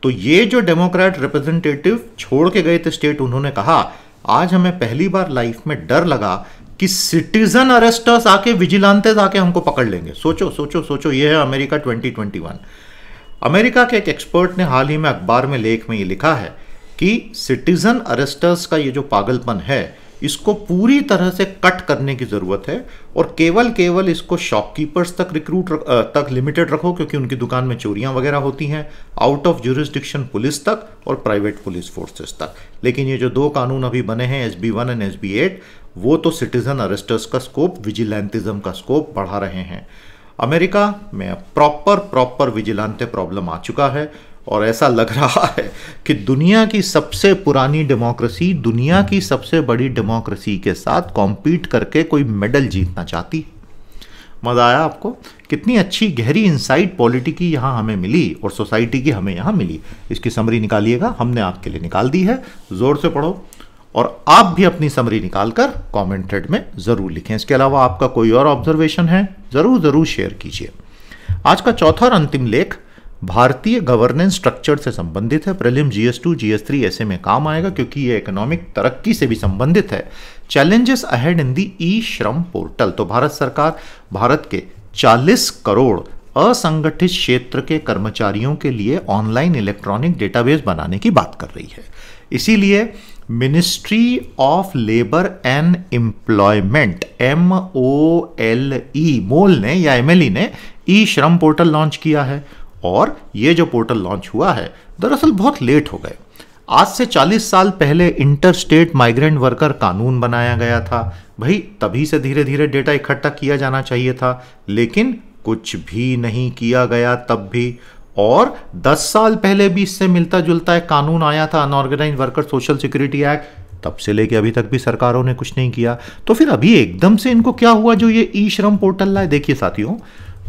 तो ये जो डेमोक्रेट रिप्रेजेंटेटिव छोड़ के गए थे स्टेट, उन्होंने कहा आज हमें पहली बार लाइफ में डर लगा कि सिटीजन अरेस्टर्स आके, विजिलेंटेस आके हमको पकड़ लेंगे। सोचो सोचो सोचो, ये है अमेरिका 2021। अमेरिका के एक एक्सपर्ट ने हाल ही में अखबार में लेख में ये लिखा है कि सिटीजन अरेस्टर्स का ये जो पागलपन है, इसको पूरी तरह से कट करने की जरूरत है और केवल इसको शॉपकीपर्स तक तक लिमिटेड रखो, क्योंकि उनकी दुकान में चोरियां वगैरह होती हैं, आउट ऑफ ज्यूरिसडिक्शन पुलिस तक और प्राइवेट पुलिस फोर्सेस तक। लेकिन ये जो 2 कानून अभी बने हैं, SB 1 एंड SB 8, वो तो सिटीजन अरेस्टर्स का स्कोप, विजिलेंटिज्म का स्कोप बढ़ा रहे हैं। अमेरिका में प्रॉपर विजिलेंटे प्रॉब्लम आ चुका है और ऐसा लग रहा है कि दुनिया की सबसे पुरानी डेमोक्रेसी, दुनिया की सबसे बड़ी डेमोक्रेसी के साथ कॉम्पीट करके कोई मेडल जीतना चाहती है। मजा आया आपको? कितनी अच्छी गहरी इनसाइट पॉलिटी की यहाँ हमें मिली और सोसाइटी की हमें यहाँ मिली। इसकी समरी निकालिएगा, हमने आपके लिए निकाल दी है, जोर से पढ़ो और आप भी अपनी समरी निकालकर कमेंट थ्रेड में जरूर लिखें। इसके अलावा आपका कोई और ऑब्जर्वेशन है जरूर शेयर कीजिए। आज का चौथा और अंतिम लेख भारतीय गवर्नेंस स्ट्रक्चर से संबंधित है। प्रीलिम GS2 GS3 ऐसे में काम आएगा क्योंकि ये इकोनॉमिक तरक्की से भी संबंधित है। चैलेंजेस अहेड इन दी ई श्रम पोर्टल। तो भारत सरकार भारत के 40 करोड़ असंगठित क्षेत्र के कर्मचारियों के लिए ऑनलाइन इलेक्ट्रॉनिक डेटाबेस बनाने की बात कर रही है। इसीलिए ministry of labour and employment MOLE ने या MLE ने ई श्रम पोर्टल लॉन्च किया है। और ये जो पोर्टल लॉन्च हुआ है दरअसल बहुत लेट हो गए। आज से 40 साल पहले इंटर स्टेट माइग्रेंट वर्कर कानून बनाया गया था। भाई तभी से धीरे धीरे डेटा इकट्ठा किया जाना चाहिए था, लेकिन कुछ भी नहीं किया गया तब भी। और 10 साल पहले भी इससे मिलता जुलता एक कानून आया था, unorganised worker social security act, तब से लेके अभी तक भी सरकारों ने कुछ नहीं किया। तो फिर अभी एकदम से इनको क्या हुआ जो ये ई श्रम पोर्टल लाए? देखिए साथियों,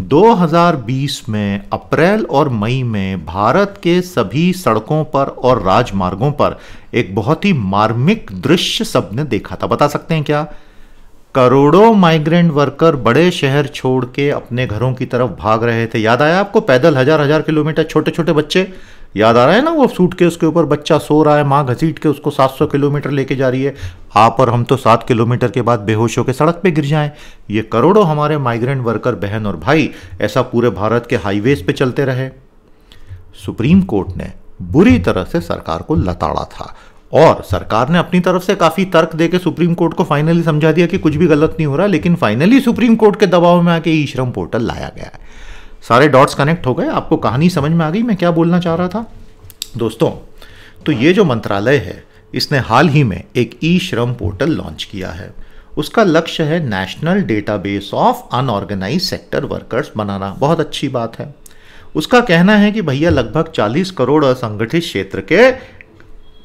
2020 में अप्रैल और मई में भारत के सभी सड़कों पर और राजमार्गों पर एक बहुत ही मार्मिक दृश्य सबने देखा था। बता सकते हैं क्या? करोड़ों माइग्रेंट वर्कर बड़े शहर छोड़ के अपने घरों की तरफ भाग रहे थे। याद आया आपको? पैदल हजार किलोमीटर, छोटे छोटे बच्चे, याद आ रहा है ना? वो सूटकेस के ऊपर बच्चा सो रहा है, माँ घसीट के उसको 700 किलोमीटर लेके जा रही है। आप और हम तो 7 किलोमीटर के बाद बेहोश होकर सड़क पे गिर जाएं। ये करोड़ों हमारे माइग्रेंट वर्कर बहन और भाई ऐसा पूरे भारत के हाईवेज पे चलते रहे। सुप्रीम कोर्ट ने बुरी तरह से सरकार को लताड़ा था और सरकार ने अपनी तरफ से काफी तर्क देके सुप्रीम कोर्ट को फाइनली समझा दिया कि कुछ भी गलत नहीं हो रहा। लेकिन फाइनली सुप्रीम कोर्ट के दबाव में आके ई श्रम पोर्टल लाया गया है। सारे डॉट्स कनेक्ट हो गए, आपको कहानी समझ में आ गई मैं क्या बोलना चाह रहा था दोस्तों। तो ये जो मंत्रालय है इसने हाल ही में एक ई श्रम पोर्टल लॉन्च किया है। उसका लक्ष्य है national database of unorganized sector workers बनाना। बहुत अच्छी बात है। उसका कहना है कि भैया लगभग 40 करोड़ असंगठित क्षेत्र के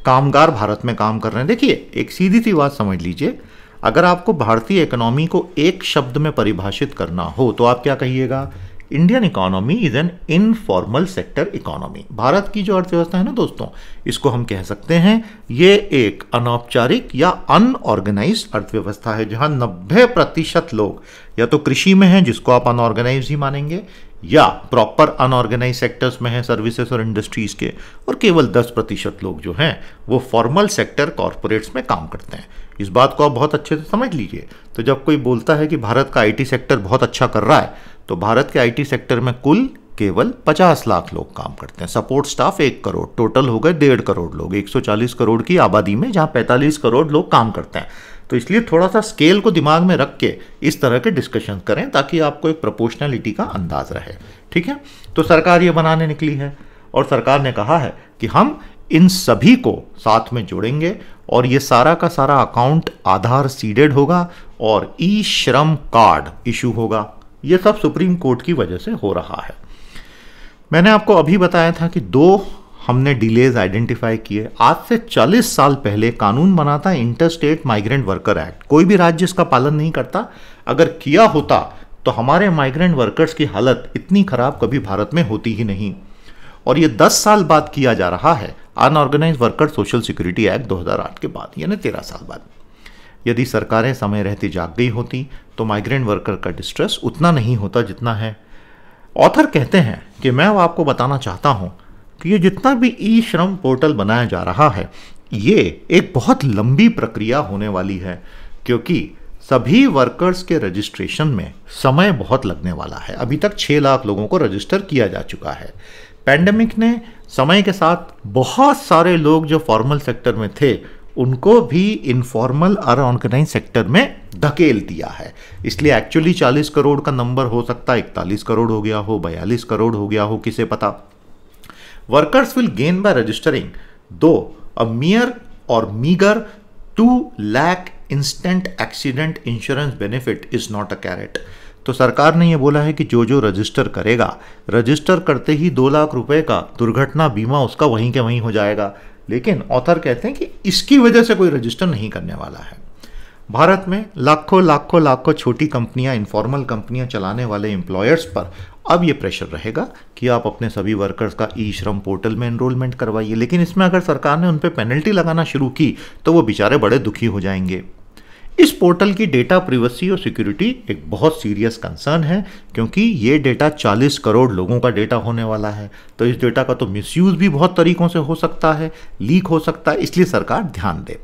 कामगार भारत में काम कर रहे हैं। देखिए एक सीधी सी बात समझ लीजिए, अगर आपको भारतीय इकोनॉमी को एक शब्द में परिभाषित करना हो तो आप क्या कहिएगा? Indian economy is an informal sector economy. Bharat की जो अर्थव्यवस्था है ना दोस्तों, इसको हम कह सकते हैं ये एक अनौपचारिक या अनऑर्गेनाइज्ड अर्थव्यवस्था है, जहां 90% लोग या तो कृषि में हैं, जिसको आप अनऑर्गेनाइज्ड ही मानेंगे, या प्रॉपर अनऑर्गेनाइज सेक्टर्स में हैं, सर्विसेज और इंडस्ट्रीज के, और केवल 10% लोग जो हैं वो फॉर्मल सेक्टर कॉर्पोरेट्स में काम करते हैं। इस बात को आप बहुत अच्छे से समझ लीजिए। तो जब कोई बोलता है कि भारत का IT सेक्टर बहुत अच्छा कर रहा है, तो भारत के IT सेक्टर में कुल केवल 50 लाख लोग काम करते हैं। सपोर्ट स्टाफ 1 करोड़, टोटल हो गए 1.5 करोड़ लोग 140 करोड़ की आबादी में, जहां 45 करोड़ लोग काम करते हैं। तो इसलिए थोड़ा सा स्केल को दिमाग में रख के इस तरह के डिस्कशन करें ताकि आपको एक प्रोपोर्शनलिटी का अंदाज रहे। ठीक है, तो सरकार ये बनाने निकली है और सरकार ने कहा है कि हम इन सभी को साथ में जोड़ेंगे और ये सारा का सारा अकाउंट आधार सीडेड होगा और ई श्रम कार्ड इशू होगा। ये सब सुप्रीम कोर्ट की वजह से हो रहा है। मैंने आपको अभी बताया था कि 2 हमने डिलेज आइडेंटिफाई किए। आज से 40 साल पहले कानून बना था inter state migrant worker act. कोई भी राज्य इसका पालन नहीं करता। अगर किया होता तो हमारे माइग्रेंट वर्कर्स की हालत इतनी खराब कभी भारत में होती ही नहीं। और ये 10 साल बाद किया जा रहा है, unorganised worker social security act 2008 के बाद, यानी 13 साल बाद। यदि सरकारें समय रहती जाग गई होती तो माइग्रेंट वर्कर का डिस्ट्रेस उतना नहीं होता जितना है। ऑथर कहते हैं कि मैं अब आपको बताना चाहता हूं कि ये जितना भी ई श्रम पोर्टल बनाया जा रहा है, ये एक बहुत लंबी प्रक्रिया होने वाली है, क्योंकि सभी वर्कर्स के रजिस्ट्रेशन में समय बहुत लगने वाला है। अभी तक 6 लाख लोगों को रजिस्टर किया जा चुका है। पैंडेमिक ने समय के साथ बहुत सारे लोग जो फॉर्मल सेक्टर में थे उनको भी इनफॉर्मल और ऑर्गेनाइज सेक्टर में धकेल दिया है। इसलिए एक्चुअली 40 करोड़ का नंबर हो सकता है 41 करोड़ हो गया हो, 42 करोड़ हो गया हो, किसे पता। Workers will gain by registering to a mere और meagre 2 lakh instant accident insurance benefit is not a carrot. तो सरकार ने यह बोला है कि जो रजिस्टर करेगा, रजिस्टर करते ही 2 लाख रुपए का दुर्घटना बीमा उसका वहीं के वहीं हो जाएगा। लेकिन ऑथर कहते हैं कि इसकी वजह से कोई रजिस्टर नहीं करने वाला है। भारत में लाखों लाखों लाखों छोटी कंपनियां, इनफॉर्मल कंपनियां चलाने वाले एम्प्लॉयर्स पर अब ये प्रेशर रहेगा कि आप अपने सभी वर्कर्स का ई श्रम पोर्टल में एनरोलमेंट करवाइए। लेकिन इसमें अगर सरकार ने उन पर पेनल्टी लगाना शुरू की तो वो बेचारे बड़े दुखी हो जाएंगे। इस पोर्टल की डेटा प्रिवेसी और सिक्योरिटी एक बहुत सीरियस कंसर्न है, क्योंकि ये डेटा 40 करोड़ लोगों का डेटा होने वाला है। तो इस डेटा का तो मिसयूज भी बहुत तरीकों से हो सकता है, लीक हो सकता है, इसलिए सरकार ध्यान दे।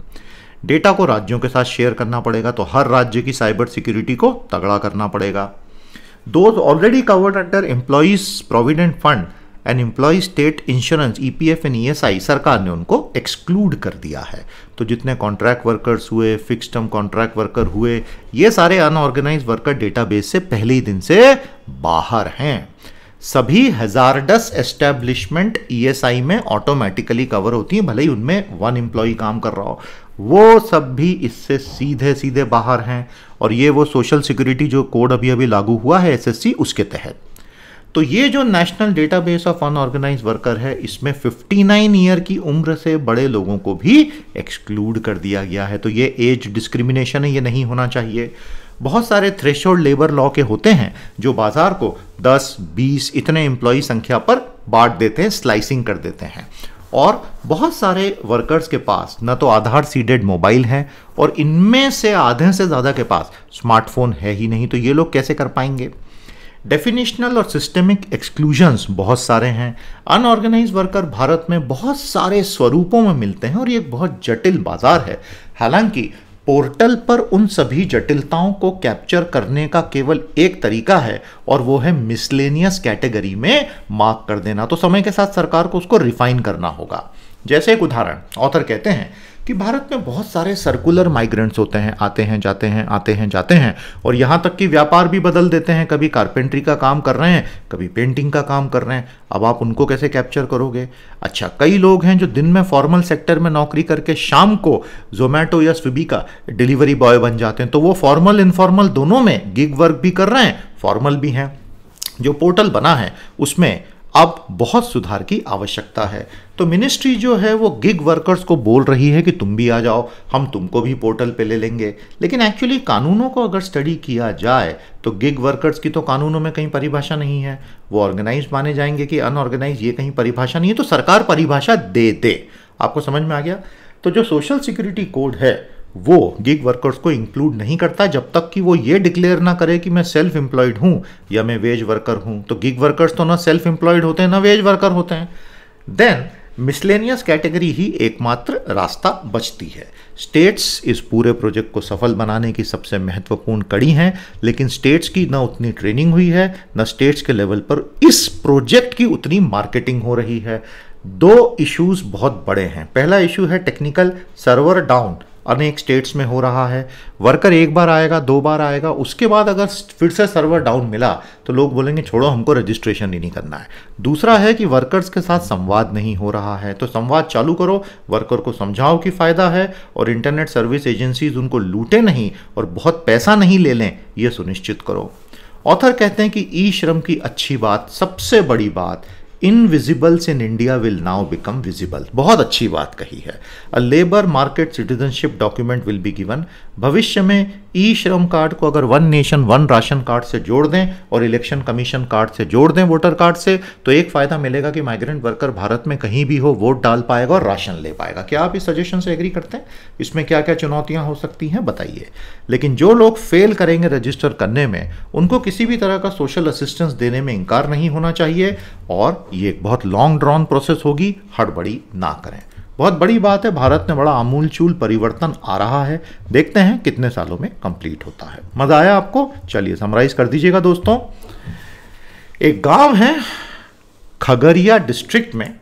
डेटा को राज्यों के साथ शेयर करना पड़ेगा, तो हर राज्य की साइबर सिक्योरिटी को तगड़ा करना पड़ेगा। Those already covered under employees provident fund and employ state insurance EPF and ESI सरकार ने उनको एक्सक्लूड कर दिया है। तो जितने कॉन्ट्रैक्ट वर्कर्स हुए, फिक्स टर्म कॉन्ट्रैक्ट वर्कर हुए, ये सारे अनऑर्गेनाइज वर्कर डेटाबेस से पहले ही दिन से बाहर हैं। सभी हजारडस एस्टेब्लिशमेंट ESI में ऑटोमेटिकली कवर होती हैं, भले ही उनमें 1 एम्प्लॉय काम कर रहा हो, वो सब भी इससे सीधे सीधे बाहर हैं। और ये वो सोशल सिक्योरिटी जो कोड अभी अभी लागू हुआ है SSC, उसके तहत। तो ये जो national database of unorganise worker है, इसमें 59 ईयर की उम्र से बड़े लोगों को भी एक्सक्लूड कर दिया गया है। तो ये एज डिस्क्रिमिनेशन है, ये नहीं होना चाहिए। बहुत सारे थ्रेशोल्ड लेबर लॉ के होते हैं जो बाजार को 10, 20 इतने एम्प्लॉय संख्या पर बांट देते हैं, स्लाइसिंग कर देते हैं। और बहुत सारे वर्कर्स के पास न तो आधार सीडेड मोबाइल है, और इनमें से आधे से ज़्यादा के पास स्मार्टफोन है ही नहीं। तो ये लोग कैसे कर पाएंगे? डेफिनेशनल और सिस्टेमिक एक्सक्लूजन्स बहुत सारे हैं। अनऑर्गेनाइज वर्कर भारत में बहुत सारे स्वरूपों में मिलते हैं और ये एक बहुत जटिल बाजार है। हालांकि पोर्टल पर उन सभी जटिलताओं को कैप्चर करने का केवल एक तरीका है, और वो है मिसलेनियस कैटेगरी में मार्क कर देना। तो समय के साथ सरकार को उसको रिफाइन करना होगा। जैसे एक उदाहरण, ऑथर कहते हैं कि भारत में बहुत सारे सर्कुलर माइग्रेंट्स होते हैं, आते हैं जाते हैं, आते हैं जाते हैं, और यहाँ तक कि व्यापार भी बदल देते हैं। कभी कारपेंट्री का काम कर रहे हैं, कभी पेंटिंग का काम कर रहे हैं। अब आप उनको कैसे कैप्चर करोगे? अच्छा, कई लोग हैं जो दिन में फॉर्मल सेक्टर में नौकरी करके शाम को जोमेटो या स्विगी का डिलीवरी बॉय बन जाते हैं। तो वो फॉर्मल इनफॉर्मल दोनों में गिग वर्क भी कर रहे हैं, फॉर्मल भी हैं। जो पोर्टल बना है उसमें अब बहुत सुधार की आवश्यकता है। तो मिनिस्ट्री जो है वो गिग वर्कर्स को बोल रही है कि तुम भी आ जाओ, हम तुमको भी पोर्टल पे ले लेंगे। लेकिन एक्चुअली कानूनों को अगर स्टडी किया जाए तो गिग वर्कर्स की तो कानूनों में कहीं परिभाषा नहीं है। वो ऑर्गेनाइज माने जाएंगे कि अनऑर्गेनाइज, ये कहीं परिभाषा नहीं है। तो सरकार परिभाषा दे दे। आपको समझ में आ गया? तो जो सोशल सिक्योरिटी कोड है वो गिग वर्कर्स को इंक्लूड नहीं करता जब तक कि वो ये डिक्लेयर ना करे कि मैं सेल्फ एम्प्लॉयड हूं या मैं वेज वर्कर हूं। तो गिग वर्कर्स तो ना सेल्फ एम्प्लॉयड होते हैं ना वेज वर्कर होते हैं। देन मिसलेनियस कैटेगरी ही एकमात्र रास्ता बचती है। स्टेट्स इस पूरे प्रोजेक्ट को सफल बनाने की सबसे महत्वपूर्ण कड़ी हैं, लेकिन स्टेट्स की ना उतनी ट्रेनिंग हुई है, ना स्टेट्स के लेवल पर इस प्रोजेक्ट की उतनी मार्केटिंग हो रही है। 2 इश्यूज बहुत बड़े हैं। पहला इशू है टेक्निकल सर्वर डाउन, अनेक स्टेट्स में हो रहा है। वर्कर एक बार आएगा, 2 बार आएगा, उसके बाद अगर फिर से सर्वर डाउन मिला तो लोग बोलेंगे छोड़ो, हमको रजिस्ट्रेशन ही नहीं करना है। दूसरा है कि वर्कर्स के साथ संवाद नहीं हो रहा है। तो संवाद चालू करो, वर्कर को समझाओ कि फ़ायदा है, और इंटरनेट सर्विस एजेंसीज उनको लूटे नहीं और बहुत पैसा नहीं ले लें, ये सुनिश्चित करो। ऑथर कहते हैं कि ई श्रम की अच्छी बात, सबसे बड़ी बात invisibles in India will now become visible. बहुत अच्छी बात कही है। अ labour market citizenship document will be given. भविष्य में ई श्रम कार्ड को अगर one nation one ration card से जोड़ दें और इलेक्शन कमीशन कार्ड से जोड़ दें, वोटर कार्ड से, तो एक फायदा मिलेगा कि माइग्रेंट वर्कर भारत में कहीं भी हो वोट डाल पाएगा और राशन ले पाएगा। क्या आप इस सजेशन से एग्री करते हैं? इसमें क्या क्या चुनौतियां हो सकती हैं बताइए। लेकिन जो लोग फेल करेंगे रजिस्टर करने में, उनको किसी भी तरह का सोशल असिस्टेंस देने में इंकार नहीं होना चाहिए और ये एक बहुत लॉन्ग ड्रॉन प्रोसेस होगी, हड़बड़ी ना करें। बहुत बड़ी बात है, भारत में बड़ा आमूलचूल परिवर्तन आ रहा है। देखते हैं कितने सालों में कंप्लीट होता है। मजा आया आपको? चलिए समराइज कर दीजिएगा दोस्तों। एक गांव है खगड़िया डिस्ट्रिक्ट में,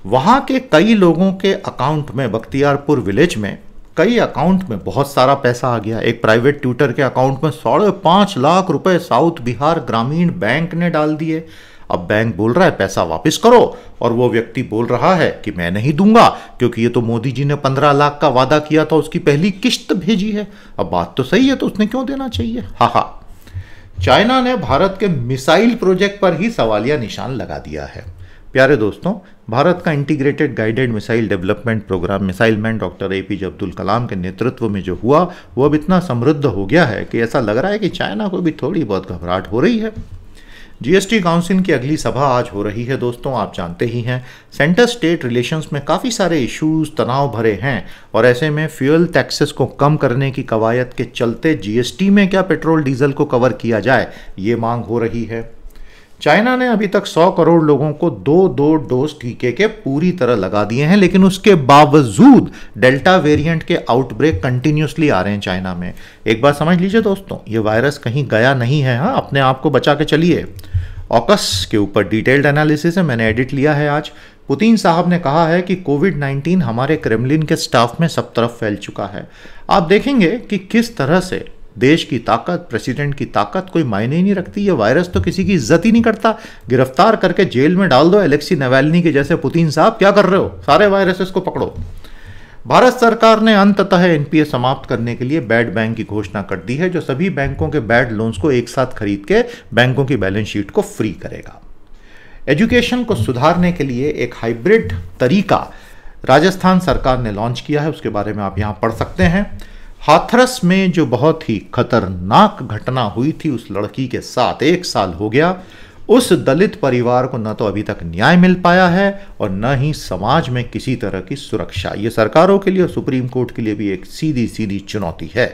वहां के कई लोगों के अकाउंट में, बख्तियारपुर विलेज में कई अकाउंट में बहुत सारा पैसा आ गया। एक प्राइवेट ट्यूटर के अकाउंट में 5.5 लाख रुपए साउथ बिहार ग्रामीण बैंक ने डाल दिए। अब बैंक बोल रहा है पैसा वापस करो, और वो व्यक्ति बोल रहा है कि मैं नहीं दूंगा क्योंकि ये तो मोदी जी ने 15 लाख का वादा किया था, उसकी पहली किश्त भेजी है। अब बात तो सही है, तो उसने क्यों देना चाहिए? हा। चाइना ने भारत के मिसाइल प्रोजेक्ट पर ही सवालिया निशान लगा दिया है। प्यारे दोस्तों, भारत का integrated guided missile development program missile man doctor APJ Abdul Kalam के नेतृत्व में जो हुआ, वो अब इतना समृद्ध हो गया है कि ऐसा लग रहा है कि चाइना को भी थोड़ी बहुत घबराहट हो रही है। GST काउंसिल की अगली सभा आज हो रही है दोस्तों, आप जानते ही हैं। सेंटर स्टेट रिलेशंस में काफ़ी सारे इश्यूज तनाव भरे हैं, और ऐसे में फ्यूल टैक्सेस को कम करने की कवायद के चलते GST में क्या पेट्रोल डीजल को कवर किया जाए, ये मांग हो रही है। चाइना ने अभी तक 100 करोड़ लोगों को 2 डोज टीके के पूरी तरह लगा दिए हैं, लेकिन उसके बावजूद डेल्टा वेरिएंट के आउटब्रेक कंटिन्यूसली आ रहे हैं चाइना में। एक बात समझ लीजिए दोस्तों, ये वायरस कहीं गया नहीं है। हाँ, अपने आप को बचा के चलिए। ऑकस के ऊपर डिटेल्ड एनालिसिस है, मैंने एडिट लिया है आज। पुतिन साहब ने कहा है कि कोविड-19 हमारे क्रेमलिन के स्टाफ में सब तरफ फैल चुका है। आप देखेंगे कि किस तरह से देश की ताकत, प्रेसिडेंट की ताकत कोई मायने ही नहीं रखती। ये वायरस तो किसी की इज्जत ही नहीं करता। गिरफ्तार करके जेल में डाल दो अलेक्सी नावाल्नी के जैसे। पुतिन साहब क्या कर रहे हो? सारे वायरसेस को पकड़ो। भारत सरकार ने अंततः NPA समाप्त करने के लिए बैड बैंक की घोषणा कर दी है, जो सभी बैंकों के बैड लोन्स को एक साथ खरीद के बैंकों की बैलेंस शीट को फ्री करेगा। एजुकेशन को सुधारने के लिए एक हाइब्रिड तरीका राजस्थान सरकार ने लॉन्च किया है, उसके बारे में आप यहां पढ़ सकते हैं। हाथरस में जो बहुत ही खतरनाक घटना हुई थी उस लड़की के साथ, 1 साल हो गया। उस दलित परिवार को न तो अभी तक न्याय मिल पाया है और न ही समाज में किसी तरह की सुरक्षा। ये सरकारों के लिए और सुप्रीम कोर्ट के लिए भी एक सीधी सीधी चुनौती है।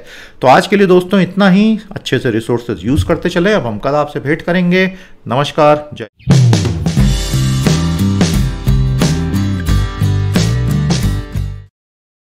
तो आज के लिए दोस्तों इतना ही। अच्छे से रिसोर्सेज यूज करते चले। अब हम कल आपसे भेंट करेंगे। नमस्कार, जय।